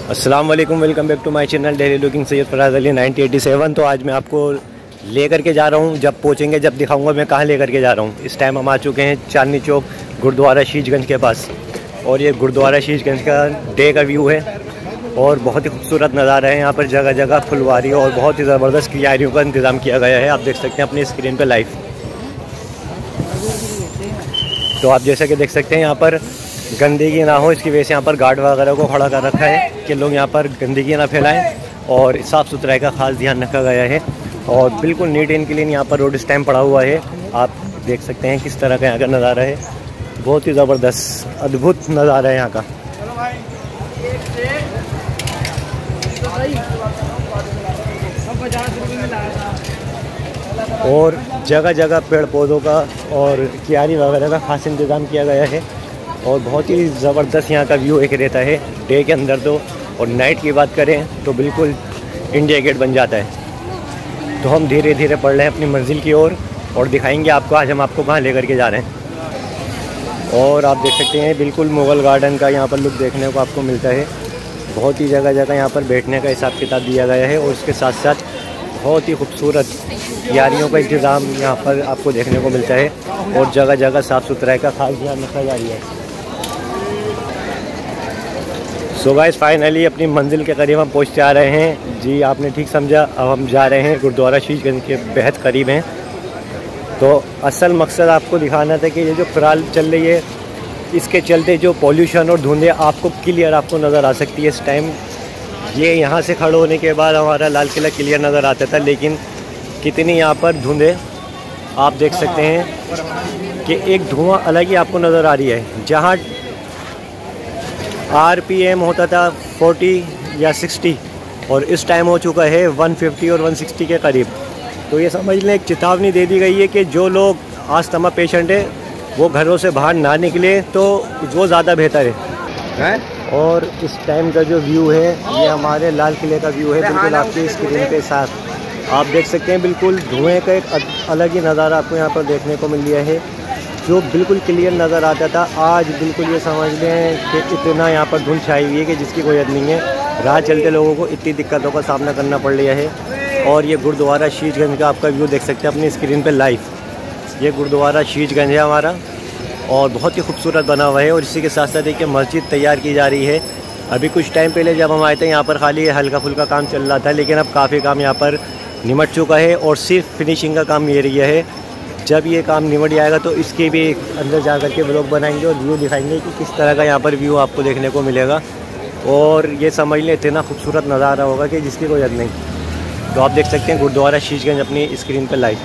अस्सलाम वालेकुम, welcome back to my channel daily looking Syed Faraz Ali 1987। तो आज मैं आपको लेकर के जा रहा हूँ, जब पहुँचेंगे जब दिखाऊंगा मैं कहाँ लेकर के जा रहा हूँ। इस टाइम हम आ चुके हैं चांदनी चौक गुरुद्वारा शीशगंज के पास, और ये गुरुद्वारा शीशगंज का डे का व्यू है और बहुत ही खूबसूरत नज़ारा है। यहाँ पर जगह जगह फुलवारी और बहुत ही ज़बरदस्त क्यारियों का इंतज़ाम किया गया है। आप देख सकते हैं अपनी स्क्रीन पर लाइव। तो आप जैसा कि देख सकते हैं यहाँ पर गंदगी ना हो, इसकी वजह से यहाँ पर गार्ड वगैरह को खड़ा कर रखा है कि लोग यहाँ पर गंदगी ना फैलाएं, और साफ़ सुथराई का ख़ास ध्यान रखा गया है। और बिल्कुल नीट एंड क्लीन यहाँ पर रोड स्टैम्प पड़ा हुआ है। आप देख सकते हैं किस तरह का यहाँ का नज़ारा है, बहुत ही ज़बरदस्त अद्भुत नज़ारा है यहाँ का। और जगह जगह पेड़ पौधों का और क्यारी वगैरह का खास इंतज़ाम किया गया है, और बहुत ही ज़बरदस्त यहाँ का व्यू एक रहता है डे के अंदर। तो और नाइट की बात करें तो बिल्कुल इंडिया गेट बन जाता है। तो हम धीरे धीरे बढ़ रहे हैं अपनी मंजिल की ओर और दिखाएंगे आपको आज हम आपको कहाँ लेकर के जा रहे हैं। और आप देख सकते हैं बिल्कुल मुग़ल गार्डन का यहाँ पर लुक देखने को आपको मिलता है। बहुत ही जगह जगह यहाँ पर बैठने का हिसाब किताब दिया गया है, और उसके साथ साथ बहुत ही खूबसूरत क्यारियों का इंतज़ाम यहाँ पर आपको देखने को मिलता है, और जगह जगह साफ़ सुथराई का खास ध्यान रखा जा रहा है। सो गाइस, फाइनली अपनी मंजिल के करीब हम पहुँचते आ रहे हैं। जी आपने ठीक समझा, अब हम जा रहे हैं गुरुद्वारा शीशगंज के बेहद करीब हैं। तो असल मकसद आपको दिखाना था कि ये जो फिलहाल चल रही है, इसके चलते जो पॉल्यूशन और धुंधे आपको क्लियर आपको नज़र आ सकती है। इस टाइम ये यहाँ से खड़े होने के बाद हमारा लाल किला क्लियर नज़र आता था, लेकिन कितनी यहाँ पर धुंधे आप देख सकते हैं कि एक धुआं अलग ही आपको नज़र आ रही है। जहाँ RPM होता था 40 या 60 और इस टाइम हो चुका है 150 और 160 के करीब। तो ये समझ लें एक चेतावनी दे दी गई है कि जो लोग अस्थमा पेशेंट है वो घरों से बाहर ना निकले तो वो ज़्यादा बेहतर है। और इस टाइम का जो व्यू है ये हमारे लाल किले का व्यू है, बिल्कुल आपकी स्क्रीन के साथ आप देख सकते हैं। बिल्कुल धुएँ का एक अलग ही नज़ारा आपको यहाँ पर देखने को मिल रहा है, जो बिल्कुल क्लियर नज़र आता था। आज बिल्कुल ये समझ लें कि इतना यहाँ पर धुंध छाई हुई है कि जिसकी कोई हद नहीं है। राह चलते लोगों को इतनी दिक्कतों का सामना करना पड़ रहा है। और ये गुरुद्वारा शीशगंज का आपका व्यू देख सकते हैं अपनी स्क्रीन पे लाइव। ये गुरुद्वारा शीशगंज है हमारा, और बहुत ही खूबसूरत बना हुआ है। और इसी के साथ साथ एक मस्जिद तैयार की जा रही है। अभी कुछ टाइम पहले जब हम आए थे यहाँ पर खाली हल्का फुल्का काम चल रहा था, लेकिन अब काफ़ी काम यहाँ पर निमट चुका है, और सिर्फ फिनिशिंग का काम ये रहा है। जब ये काम निमट जाएगा तो इसके भी अंदर जा कर के व्लॉग बनाएंगे और व्यू दिखाएंगे कि किस तरह का यहाँ पर व्यू आपको देखने को मिलेगा। और ये समझ लें इतना खूबसूरत नज़ारा होगा कि जिसकी कोई हद नहीं। तो आप देख सकते हैं गुरुद्वारा शीशगंज अपनी स्क्रीन पर लाइव।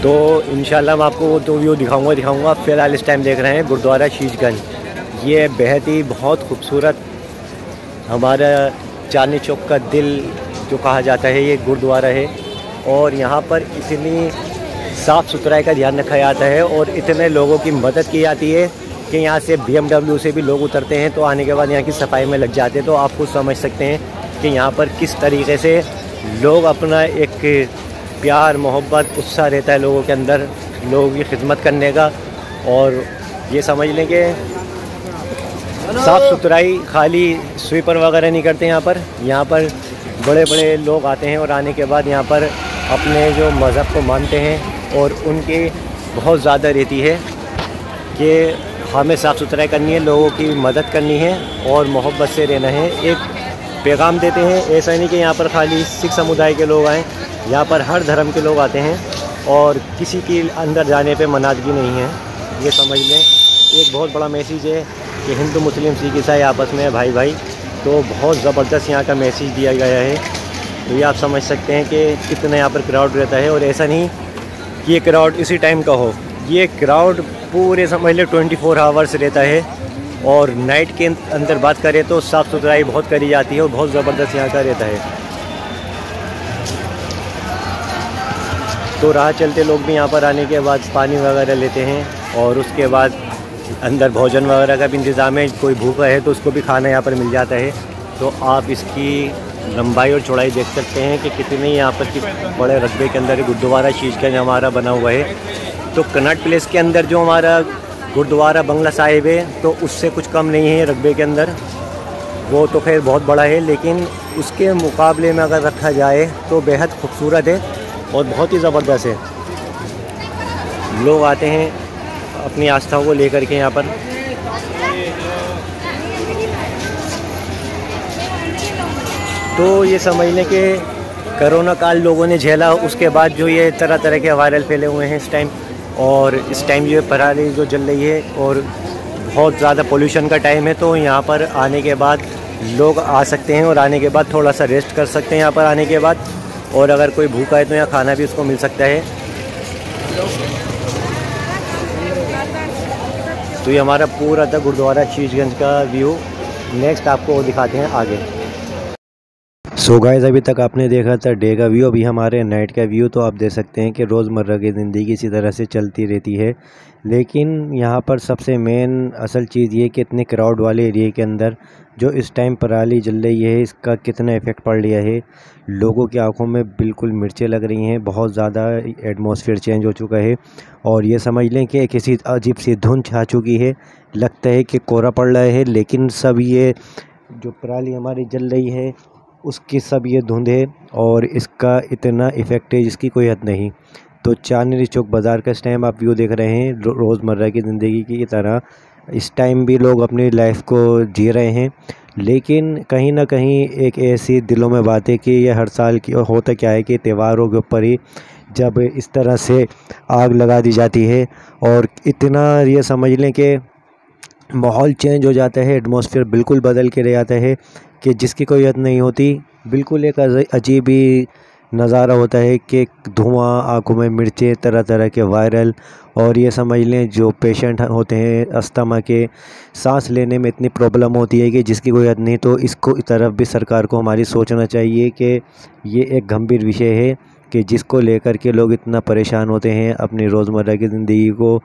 तो इंशाल्लाह मैं आपको वो तो व्यू दिखाऊंगा। फ़िलहाल इस टाइम देख रहे हैं गुरुद्वारा शीशगंज। ये बेहद ही बहुत खूबसूरत हमारा चांदनी चौक का दिल जो कहा जाता है ये गुरुद्वारा है, और यहाँ पर इतनी साफ़ सुथराई का ध्यान रखा जाता है और इतने लोगों की मदद की जाती है कि यहाँ से BMW से भी लोग उतरते हैं तो आने के बाद यहाँ की सफाई में लग जाते हैं। तो आप खुद समझ सकते हैं कि यहाँ पर किस तरीके से लोग अपना एक प्यार मोहब्बत उत्साह रहता है लोगों के अंदर लोगों की खिदमत करने का। और ये समझ लें कि साफ़ सुथराई खाली स्वीपर वगैरह नहीं करते यहाँ पर बड़े बड़े लोग आते हैं और आने के बाद यहाँ पर अपने जो मज़हब को मानते हैं, और उनकी बहुत ज़्यादा रहती है कि हमें साफ़ सुथराई करनी है, लोगों की मदद करनी है और मोहब्बत से रहना है। एक पैगाम देते हैं। ऐसा नहीं कि यहाँ पर खाली सिख समुदाय के लोग आएँ, यहाँ पर हर धर्म के लोग आते हैं और किसी के अंदर जाने पे मनाजगी नहीं है। ये समझ लें एक बहुत बड़ा मैसेज है कि हिंदू मुस्लिम सिख ईसाई आपस में भाई भाई। तो बहुत ज़बरदस्त यहाँ का मैसेज दिया गया है। तो ये आप समझ सकते हैं कि कितना यहाँ पर क्राउड रहता है। और ऐसा नहीं कि ये क्राउड इसी टाइम का हो, ये क्राउड पूरे समझ लें 24 आवर्स रहता है। और नाइट के अंदर बात करें तो साफ़ सुथराई बहुत करी जाती है और बहुत ज़बरदस्त यहाँ का रहता है। तो राह चलते लोग भी यहाँ पर आने के बाद पानी वगैरह लेते हैं, और उसके बाद अंदर भोजन वगैरह का भी इंतज़ाम है। कोई भूखा है तो उसको भी खाना यहाँ पर मिल जाता है। तो आप इसकी लंबाई और चौड़ाई देख सकते हैं कि कितने यहाँ पर किस बड़े रकबे के अंदर गुरुद्वारा शीशगंज हमारा बना हुआ है। तो कनॉट प्लेस के अंदर जो हमारा गुरुद्वारा बंगला साहिब है तो उससे कुछ कम नहीं है रकबे के अंदर, वो तो खैर बहुत बड़ा है, लेकिन उसके मुकाबले में अगर रखा जाए तो बेहद खूबसूरत है और बहुत ही ज़बरदस्त है। लोग आते हैं अपनी आस्थाओं को लेकर के यहाँ पर। तो ये समझ लें कि कोरोना काल लोगों ने झेला, उसके बाद जो ये तरह तरह के वायरल फैले हुए हैं इस टाइम, और इस टाइम ये पराली जो जल रही है और बहुत ज़्यादा पोल्यूशन का टाइम है, तो यहाँ पर आने के बाद लोग आ सकते हैं और आने के बाद थोड़ा सा रेस्ट कर सकते हैं यहाँ पर आने के बाद, और अगर कोई भूखा है तो यहाँ खाना भी उसको मिल सकता है। तो ये हमारा पूरा था गुरुद्वारा शीशगंज का व्यू। नेक्स्ट आपको दिखाते हैं आगे। सो गाइस, अभी तक आपने देखा था डे का व्यू, अभी हमारे नाइट का व्यू। तो आप देख सकते हैं कि रोज़मर्रा की ज़िंदगी इसी तरह से चलती रहती है, लेकिन यहाँ पर सबसे मेन असल चीज़ ये कि इतने क्राउड वाले एरिया के अंदर जो इस टाइम पराली जल रही है, इसका कितना इफ़ेक्ट पड़ रहा है। लोगों की आंखों में बिल्कुल मिर्चें लग रही हैं, बहुत ज़्यादा एटमॉस्फेयर चेंज हो चुका है, और ये समझ लें कि किसी अजीब सी धुंध छा चुकी है। लगता है कि कोहरा पड़ रहा है, लेकिन सब ये जो पराली हमारी जल रही है उसकी सब ये धुंध है, और इसका इतना इफ़ेक्ट है जिसकी कोई हद नहीं। तो चांदनी चौक बाज़ार का इस टाइम आप व्यू देख रहे हैं रोज़मर्रा की ज़िंदगी की तरह। इस टाइम भी लोग अपनी लाइफ को जी रहे हैं, लेकिन कहीं ना कहीं एक ऐसी दिलों में बात है कि ये हर साल की होता क्या है कि त्योहारों के ऊपर ही जब इस तरह से आग लगा दी जाती है, और इतना ये समझ लें कि माहौल चेंज हो जाता है, एटमॉस्फेयर बिल्कुल बदल के रह जाता है कि जिसकी कोई हद नहीं होती। बिल्कुल एक अजीब ही नज़ारा होता है कि धुआं, आंखों में मिर्चें, तरह तरह के वायरल, और ये समझ लें जो पेशेंट होते हैं अस्थमा के, सांस लेने में इतनी प्रॉब्लम होती है कि जिसकी कोई हद नहीं। तो इसको इस तरफ भी सरकार को हमारी सोचना चाहिए कि ये एक गंभीर विषय है कि जिसको लेकर के लोग इतना परेशान होते हैं अपनी रोज़मर्रा की ज़िंदगी को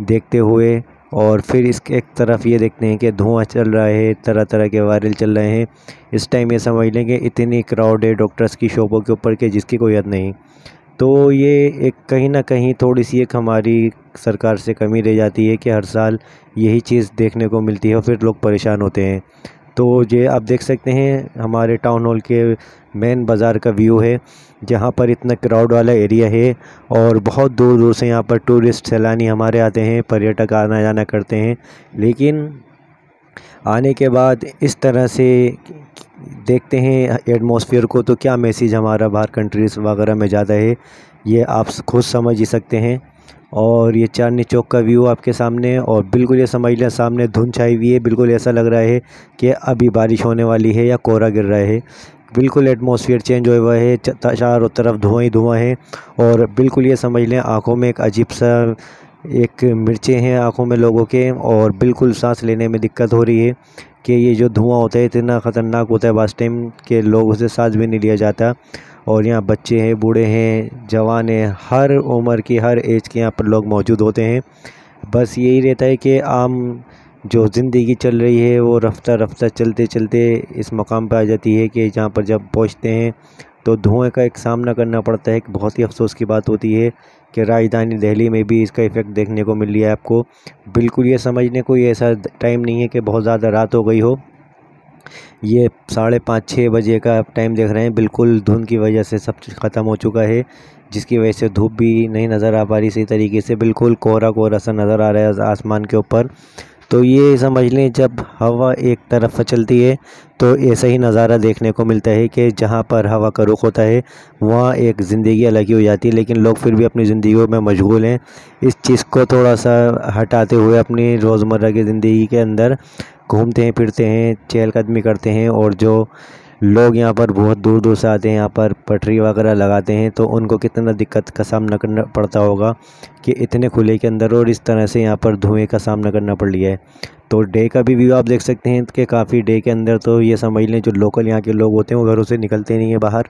देखते हुए, और फिर इसके एक तरफ ये देखते हैं कि धुआं चल रहा है, तरह तरह के वायरल चल रहे हैं। इस टाइम ये समझ लें कि इतनी क्राउड है डॉक्टर्स की शॉपों के ऊपर के जिसकी कोई हद नहीं। तो ये एक कहीं ना कहीं थोड़ी सी एक हमारी सरकार से कमी रह जाती है कि हर साल यही चीज़ देखने को मिलती है और फिर लोग परेशान होते हैं। तो ये आप देख सकते हैं हमारे टाउन हॉल के मेन बाज़ार का व्यू है, जहाँ पर इतना क्राउड वाला एरिया है, और बहुत दूर दूर से यहाँ पर टूरिस्ट सैलानी हमारे आते हैं, पर्यटक आना जाना करते हैं। लेकिन आने के बाद इस तरह से देखते हैं एटमॉस्फेयर को, तो क्या मैसेज हमारा बाहर कंट्रीज़ वगैरह में ज़्यादा है, ये आप खुद समझ ही सकते हैं। और ये चांदनी चौक का व्यू आपके सामने, और बिल्कुल ये समझ लें सामने धुंध छाई हुई है, बिल्कुल ऐसा लग रहा है कि अभी बारिश होने वाली है या कोहरा गिर रहा है। बिल्कुल एटमॉस्फेयर चेंज हुआ हुआ है, चारों तरफ धुआं ही धुआं है, और बिल्कुल ये समझ लें आँखों में एक अजीब सा एक मिर्चें हैं आँखों में लोगों के, और बिल्कुल सांस लेने में दिक्कत हो रही है कि ये जो धुआं होता है इतना ख़तरनाक होता है बास टाइम के लोगों से सांस भी नहीं लिया जाता। और यहाँ बच्चे हैं, बूढ़े हैं, जवान हैं, हर उम्र की हर एज के यहाँ पर लोग मौजूद होते हैं। बस यही रहता है कि आम जो ज़िंदगी चल रही है वो रफ्ता रफ्ता चलते चलते इस मकाम पर आ जाती है कि जहाँ पर जब पहुँचते हैं तो धुएं का एक सामना करना पड़ता है। एक बहुत ही अफसोस की बात होती है कि राजधानी दिल्ली में भी इसका इफ़ेक्ट देखने को मिल रहा है आपको। बिल्कुल ये समझने कोई ऐसा टाइम नहीं है कि बहुत ज़्यादा रात हो गई हो। ये 5:30-6 बजे का आप टाइम देख रहे हैं, बिल्कुल धुंध की वजह से सब चीज़ ख़त्म हो चुका है, जिसकी वजह से धूप भी नहीं नज़र आ पा रही सही तरीके से, बिल्कुल कोहरा कोहरा सा नज़र आ रहा है आसमान के ऊपर। तो ये समझ लें जब हवा एक तरफ चलती है तो ऐसा ही नज़ारा देखने को मिलता है कि जहाँ पर हवा का रुख होता है वहाँ एक ज़िंदगी अलग ही हो जाती है, लेकिन लोग फिर भी अपनी ज़िंदगियों में मशगूल हैं। इस चीज़ को थोड़ा सा हटाते हुए अपनी रोज़मर्रा की ज़िंदगी के अंदर घूमते हैं, फिरते हैं, चहलकदमी करते हैं, और जो लोग यहाँ पर बहुत दूर दूर से आते हैं, यहाँ पर पटरी वगैरह लगाते हैं, तो उनको कितना दिक्कत का सामना करना पड़ता होगा कि इतने खुले के अंदर और इस तरह से यहाँ पर धुएं का सामना करना पड़ रहा है। तो डे का भी व्यू आप देख सकते हैं कि काफ़ी डे के अंदर तो ये समझ लें जो लोकल यहाँ के लोग होते हैं वो घरों से निकलते नहीं है बाहर,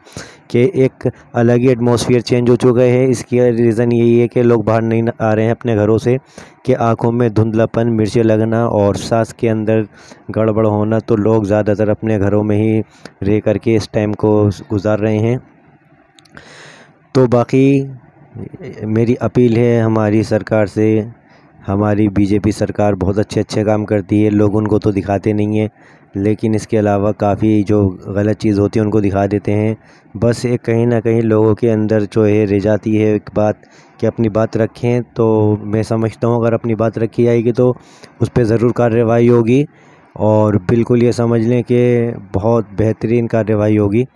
कि एक अलग ही एटमॉस्फेयर चेंज हो चुका है। इसकी रीज़न यही है कि लोग बाहर नहीं आ रहे हैं अपने घरों से, कि आंखों में धुंधलापन, मिर्चें लगना और सांस के अंदर गड़बड़ होना, तो लोग ज़्यादातर अपने घरों में ही रह करके इस टाइम को गुजार रहे हैं। तो बाकी मेरी अपील है हमारी सरकार से, हमारी बीजेपी सरकार बहुत अच्छे अच्छे काम करती है, लोग उनको तो दिखाते नहीं हैं, लेकिन इसके अलावा काफ़ी जो गलत चीज़ होती है उनको दिखा देते हैं। बस एक कहीं ना कहीं लोगों के अंदर जो है रह जाती है एक बात कि अपनी बात रखें, तो मैं समझता हूँ अगर अपनी बात रखी जाएगी तो उस पर ज़रूर कार्रवाई होगी, और बिल्कुल ये समझ लें कि बहुत बेहतरीन कार्रवाई होगी।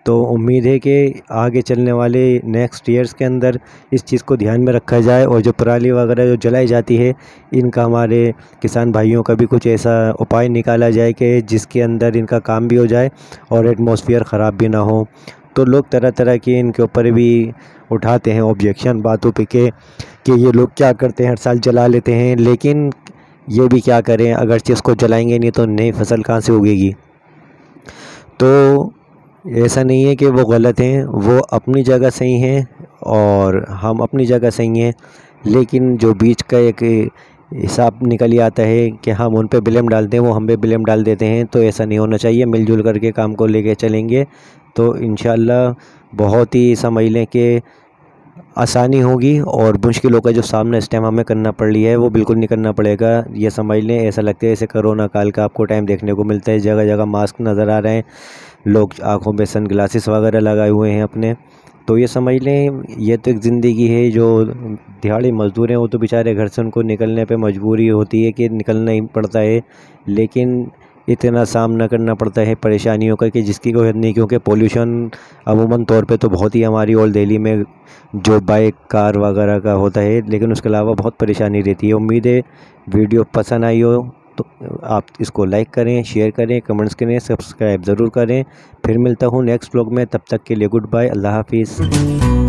तो उम्मीद है कि आगे चलने वाले नेक्स्ट ईयर्स के अंदर इस चीज़ को ध्यान में रखा जाए, और जो पराली वगैरह जो जलाई जाती है इनका हमारे किसान भाइयों का भी कुछ ऐसा उपाय निकाला जाए कि जिसके अंदर इनका काम भी हो जाए और एटमॉस्फेयर ख़राब भी ना हो। तो लोग तरह तरह की इनके ऊपर भी उठाते हैं ऑब्जेक्शन बातों पे कि ये लोग क्या करते हैं, हर साल जला लेते हैं, लेकिन ये भी क्या करें, अगर चीज़ को जलाएंगे नहीं तो नई फसल कहाँ से उगेगी। तो ऐसा नहीं है कि वो गलत हैं, वो अपनी जगह सही हैं और हम अपनी जगह सही हैं, लेकिन जो बीच का एक हिसाब निकल ही आता है कि हम उन पे ब्लेम डालते हैं, वो हम पे ब्लेम डाल देते हैं। तो ऐसा नहीं होना चाहिए, मिलजुल करके काम को लेके चलेंगे तो इंशाल्लाह बहुत ही समझ लें कि आसानी होगी, और मुश्किलों का जो सामना इस टाइम हमें करना पड़ रही है वो बिल्कुल नहीं करना पड़ेगा। ये समझ लें, ऐसा लगता है जैसे कोरोना काल का आपको टाइम देखने को मिलता है, जगह जगह मास्क नज़र आ रहे हैं, लोग आँखों में सन ग्लासेस वगैरह लगाए हुए हैं अपने। तो ये समझ लें ये तो एक ज़िंदगी है। जो दिहाड़ी मज़दूर हैं वो तो बेचारे घर से उनको निकलने पे मजबूरी होती है कि निकलना ही पड़ता है, लेकिन इतना सामना करना पड़ता है परेशानियों का कि जिसकी कोई हद नहीं, क्योंकि पोल्यूशन अमूमन तौर पे तो बहुत ही हमारी ओल्ड दिल्ली में जो बाइक कार वगैरह का होता है, लेकिन उसके अलावा बहुत परेशानी रहती है। उम्मीद है वीडियो पसंद आई हो तो आप इसको लाइक करें, शेयर करें, कमेंट्स करें, सब्सक्राइब ज़रूर करें। फिर मिलता हूँ नेक्स्ट व्लॉग में, तब तक के लिए गुड बाय, अल्लाह हाफिज़।